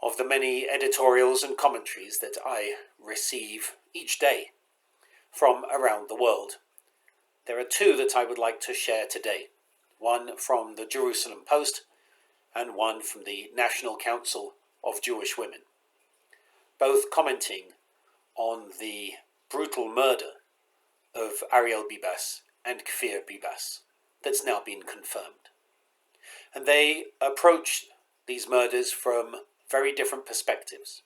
of the many editorials and commentaries that I receive each day from around the world. There are two that I would like to share today, one from the Jerusalem Post and one from the National Council of Jewish Women, both commenting on the brutal murder of Ariel Bibas and Kfir Bibas that's now been confirmed. And they approach these murders from very different perspectives,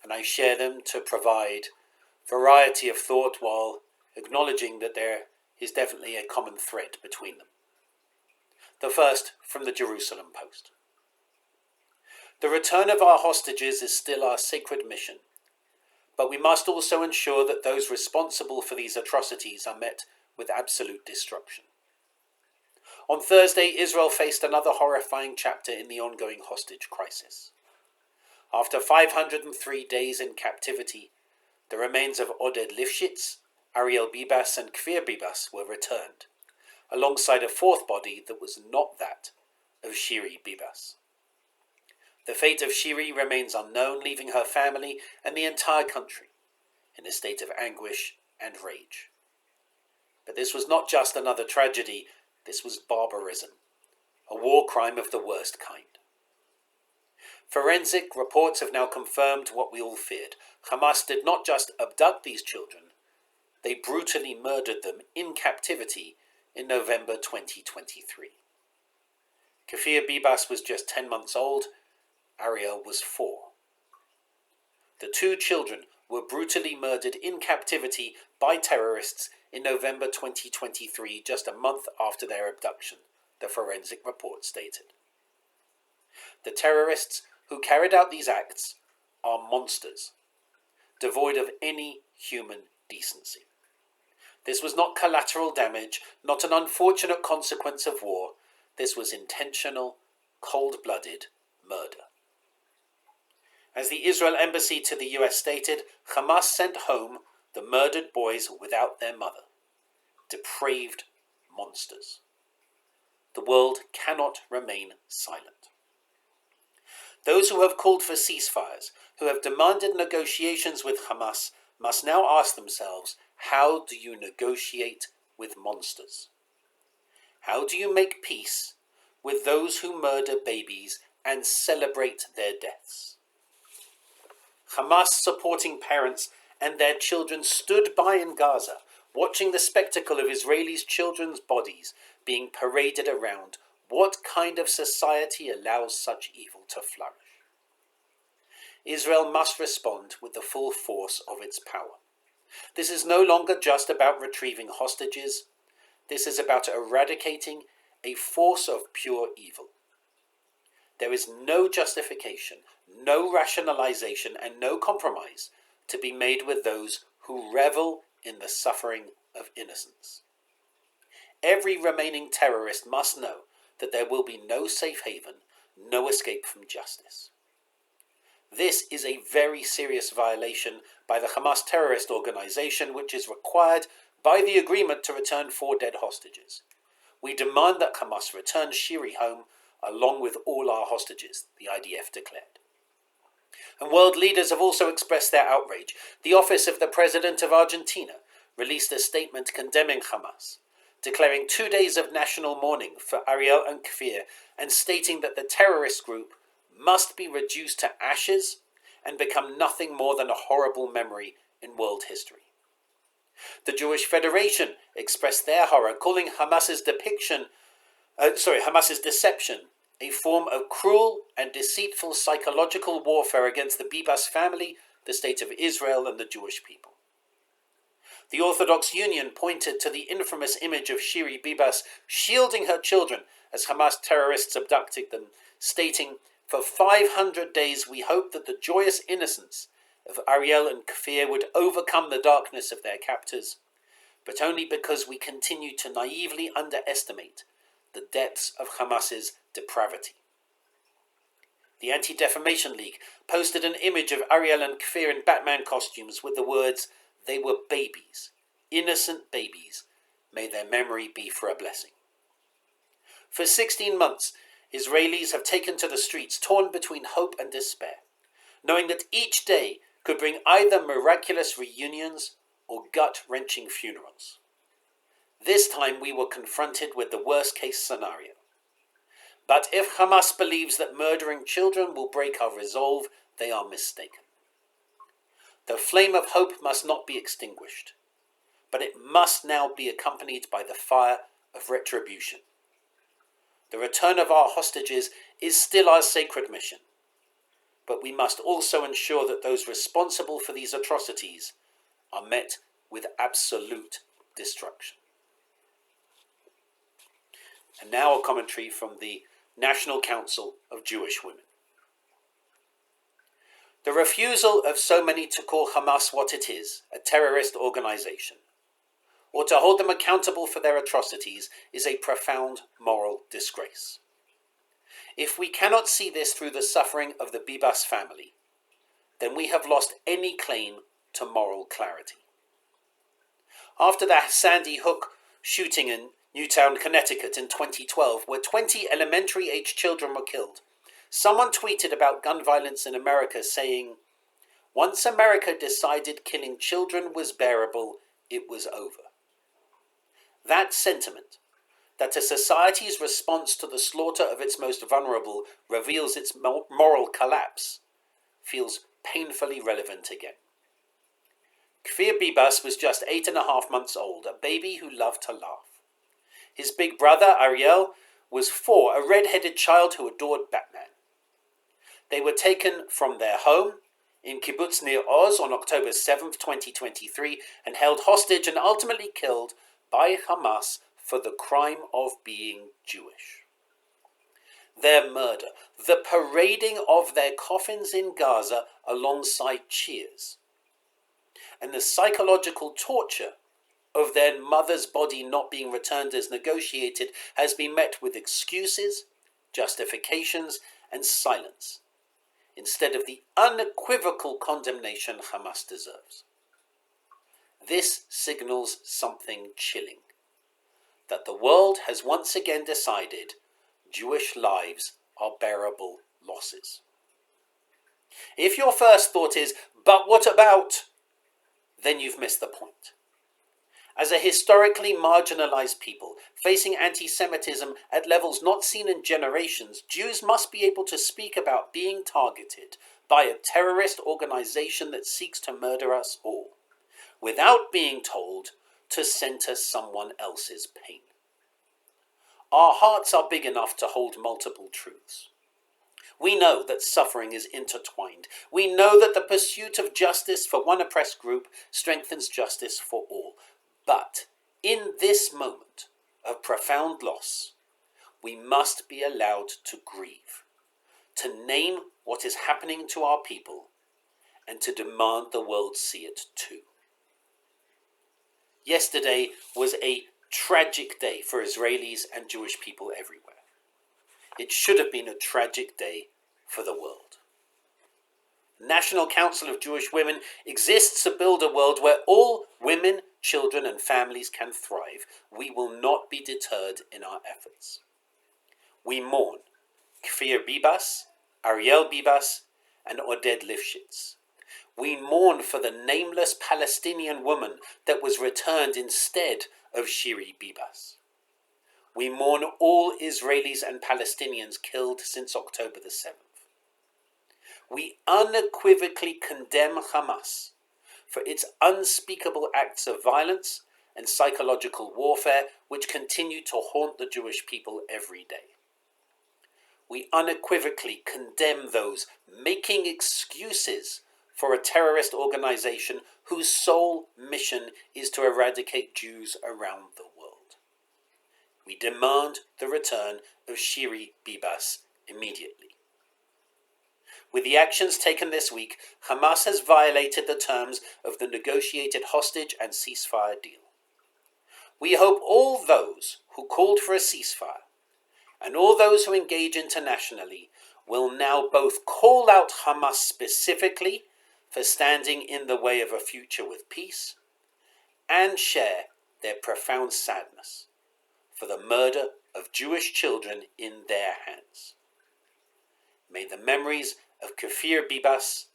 and I share them to provide variety of thought while acknowledging that there is definitely a common thread between them. The first from the Jerusalem Post. The return of our hostages is still our sacred mission, but we must also ensure that those responsible for these atrocities are met with absolute destruction. On Thursday, Israel faced another horrifying chapter in the ongoing hostage crisis. After 503 days in captivity, the remains of Oded Lifshitz, Ariel Bibas and Kfir Bibas were returned, alongside a fourth body that was not that of Shiri Bibas. The fate of Shiri remains unknown, leaving her family and the entire country in a state of anguish and rage. But this was not just another tragedy, this was barbarism, a war crime of the worst kind. Forensic reports have now confirmed what we all feared. Hamas did not just abduct these children, they brutally murdered them in captivity in November 2023. Kfir Bibas was just 10 months old, Ariel was 4. The two children were brutally murdered in captivity by terrorists in November 2023, just a month after their abduction, the forensic report stated. The terrorists who carried out these acts are monsters, devoid of any human decency. This was not collateral damage, not an unfortunate consequence of war. This was intentional, cold-blooded murder. As the Israel embassy to the US stated, Hamas sent home the murdered boys without their mother. Depraved monsters. The world cannot remain silent. Those who have called for ceasefires, who have demanded negotiations with Hamas, must now ask themselves, how do you negotiate with monsters? How do you make peace with those who murder babies and celebrate their deaths? Hamas supporting parents and their children stood by in Gaza, watching the spectacle of Israelis' children's bodies being paraded around. What kind of society allows such evil to flourish? Israel must respond with the full force of its power. This is no longer just about retrieving hostages. This is about eradicating a force of pure evil. There is no justification, no rationalization, and no compromise to be made with those who revel in the suffering of innocence. Every remaining terrorist must know that there will be no safe haven, no escape from justice. This is a very serious violation by the Hamas terrorist organization, which is required by the agreement to return 4 dead hostages. We demand that Hamas return Shiri home along with all our hostages, the IDF declared. And world leaders have also expressed their outrage. The office of the President of Argentina released a statement condemning Hamas, declaring 2 days of national mourning for Ariel and Kfir, and stating that the terrorist group must be reduced to ashes and become nothing more than a horrible memory in world history. The Jewish Federation expressed their horror, calling Hamas's deception a form of cruel and deceitful psychological warfare against the Bibas family, the State of Israel, and the Jewish people. The Orthodox Union pointed to the infamous image of Shiri Bibas shielding her children as Hamas terrorists abducted them, stating, "For 500 days we hoped that the joyous innocence of Ariel and Kfir would overcome the darkness of their captors, but only because we continue to naively underestimate the depths of Hamas's depravity." The Anti-Defamation League posted an image of Ariel and Kfir in Batman costumes with the words, "They were babies, innocent babies. May their memory be for a blessing." For 16 months, Israelis have taken to the streets torn between hope and despair, knowing that each day could bring either miraculous reunions or gut-wrenching funerals. This time we were confronted with the worst-case scenario. But if Hamas believes that murdering children will break our resolve, they are mistaken. The flame of hope must not be extinguished, but it must now be accompanied by the fire of retribution. The return of our hostages is still our sacred mission, but we must also ensure that those responsible for these atrocities are met with absolute destruction. And now a commentary from the National Council of Jewish Women. The refusal of so many to call Hamas what it is, a terrorist organization, or to hold them accountable for their atrocities, is a profound moral disgrace. If we cannot see this through the suffering of the Bibas family, then we have lost any claim to moral clarity. After the Sandy Hook shooting in Newtown, Connecticut in 2012, where 20 elementary-aged children were killed, someone tweeted about gun violence in America saying, "Once America decided killing children was bearable, it was over." That sentiment, that a society's response to the slaughter of its most vulnerable reveals its moral collapse, feels painfully relevant again. Kfir Bibas was just 8.5 months old, a baby who loved to laugh. His big brother, Ariel, was 4, a red-headed child who adored Batman. They were taken from their home in Kibbutz Nir Oz on October 7, 2023, and held hostage and ultimately killed by Hamas for the crime of being Jewish. Their murder, the parading of their coffins in Gaza alongside cheers, and the psychological torture of their mother's body not being returned as negotiated has been met with excuses, justifications, and silence, instead of the unequivocal condemnation Hamas deserves. This signals something chilling, that the world has once again decided Jewish lives are bearable losses. If your first thought is, "But what about?" then you've missed the point. As a historically marginalized people, facing anti-Semitism at levels not seen in generations, Jews must be able to speak about being targeted by a terrorist organization that seeks to murder us all, without being told to center someone else's pain. Our hearts are big enough to hold multiple truths. We know that suffering is intertwined. We know that the pursuit of justice for one oppressed group strengthens justice for all. But in this moment of profound loss, we must be allowed to grieve, to name what is happening to our people, and to demand the world see it too. Yesterday was a tragic day for Israelis and Jewish people everywhere. It should have been a tragic day for the world. The National Council of Jewish Women exists to build a world where all women, children, and families can thrive. We will not be deterred in our efforts. We mourn Kfir Bibas, Ariel Bibas, and Oded Lifshitz. We mourn for the nameless Palestinian woman that was returned instead of Shiri Bibas. We mourn all Israelis and Palestinians killed since October the 7th. We unequivocally condemn Hamas for its unspeakable acts of violence and psychological warfare which continue to haunt the Jewish people every day. We unequivocally condemn those making excuses for a terrorist organization whose sole mission is to eradicate Jews around the world. We demand the return of Shiri Bibas immediately. With the actions taken this week, Hamas has violated the terms of the negotiated hostage and ceasefire deal. We hope all those who called for a ceasefire and all those who engage internationally will now both call out Hamas specifically for standing in the way of a future with peace and share their profound sadness for the murder of Jewish children in their hands. May the memories of Kfir Bibas,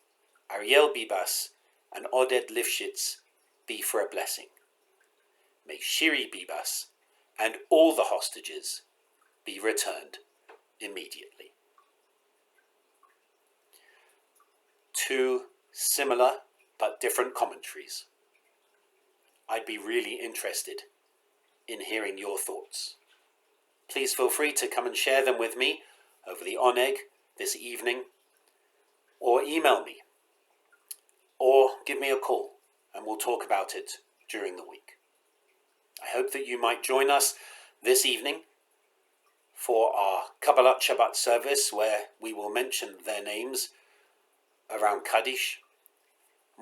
Ariel Bibas, and Oded Lifshitz be for a blessing. May Shiri Bibas and all the hostages be returned immediately. Two similar but different commentaries. I'd be really interested in hearing your thoughts. Please feel free to come and share them with me over the oneg this evening, or email me, or give me a call, and we'll talk about it during the week. I hope that you might join us this evening for our Kabbalat Shabbat service, where we will mention their names around Kaddish.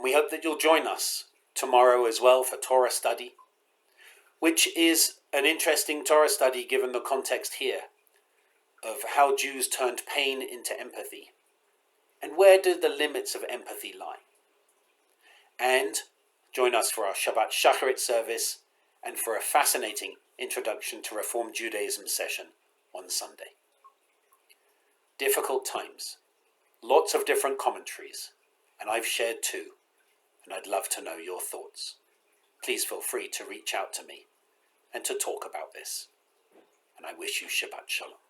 We hope that you'll join us tomorrow as well for Torah study, which is an interesting Torah study given the context here of how Jews turned pain into empathy, and where do the limits of empathy lie. And join us for our Shabbat Shacharit service and for a fascinating introduction to Reform Judaism session on Sunday. Difficult times, lots of different commentaries, and I've shared two, and I'd love to know your thoughts. Please feel free to reach out to me and to talk about this. And I wish you Shabbat Shalom.